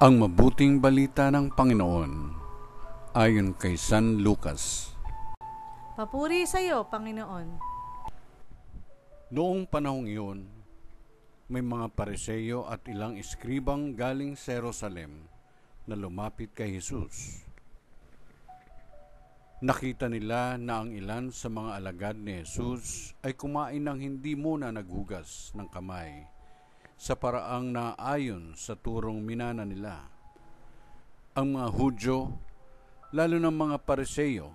Ang mabuting balita ng Panginoon ayon kay San Lucas. Papuri sa iyo, Panginoon. Noong panahong iyon, may mga Pariseo at ilang eskribang galing sa Jerusalem na lumapit kay Jesus. Nakita nila na ang ilan sa mga alagad ni Jesus ay kumain ng hindi muna naghugas ng kamay, sa paraang naayon sa turong minana nila. Ang mga Hudyo, lalo ng mga Pariseo,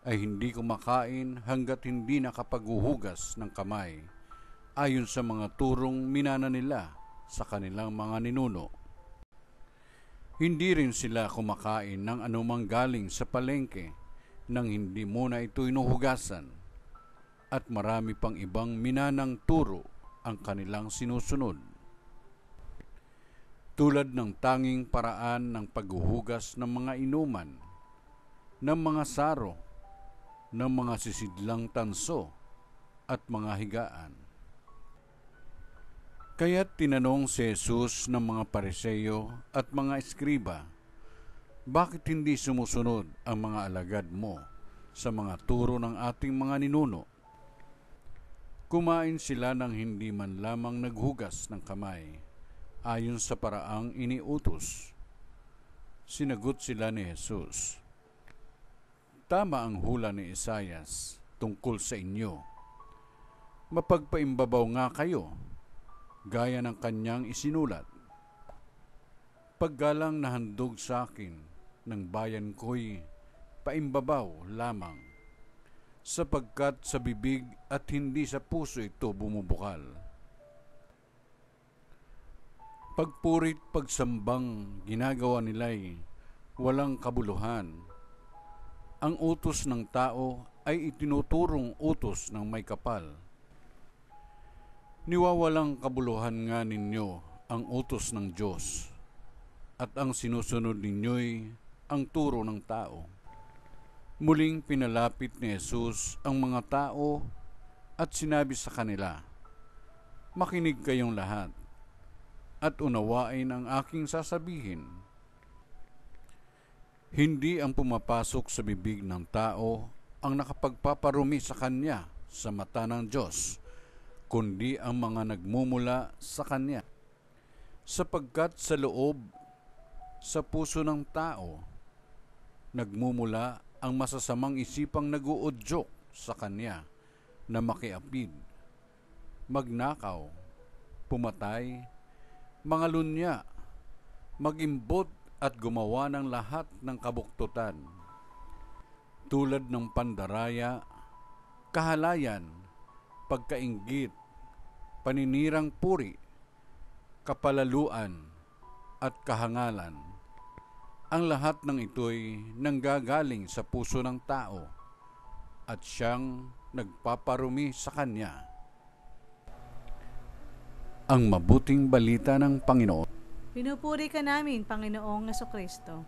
ay hindi kumakain hanggat hindi nakapaghuhugas ng kamay, ayon sa mga turong minana nila sa kanilang mga ninuno. Hindi rin sila kumakain ng anumang galing sa palengke nang hindi muna ito inuhugasan, at marami pang ibang minanang turo ang kanilang sinusunod. Tulad ng tanging paraan ng paghuhugas ng mga inuman, ng mga saro, ng mga sisidlang tanso, at mga higaan. Kaya't tinanong si Jesus ng mga Pariseo at mga eskriba, bakit hindi sumusunod ang mga alagad mo sa mga turo ng ating mga ninuno? Kumain sila ng hindi man lamang naghugas ng kamay, ayon sa paraang iniutos. Sinagot sila ni Jesus, tama ang hula ni Isaias tungkol sa inyo. Mapagpaimbabaw nga kayo, gaya ng kanyang isinulat. Paggalang na handog sa akin ng bayan ko'y paimbabaw lamang, sapagkat sa bibig at hindi sa puso ito bumubukal. Pagpurit pagsambang ginagawa nila'y walang kabuluhan. Ang utos ng tao ay itinuturong utos ng may kapal. Niwawalang kabuluhan nga ninyo ang utos ng Diyos, at ang sinusunod ninyo'y ang turo ng tao. Muling pinalapit ni Jesus ang mga tao at sinabi sa kanila, makinig kayong lahat at unawain ang aking sasabihin. Hindi ang pumapasok sa bibig ng tao ang nakapagpaparumi sa kanya sa mata ng Diyos, kundi ang mga nagmumula sa kanya. Sapagkat sa loob, sa puso ng tao, nagmumula ang masasamang isipang nag-uudyok sa kanya na makiapid, magnakaw, pumatay, mangalunya, magimbot at gumawa ng lahat ng kabuktutan, tulad ng pandaraya, kahalayan, pagkainggit, paninirang puri, kapalaluan, at kahangalan. Ang lahat ng ito'y nanggagaling sa puso ng tao at siyang nagpaparumi sa kanya. Ang mabuting balita ng Panginoon. Pinupuri ka namin, Panginoong Jesucristo.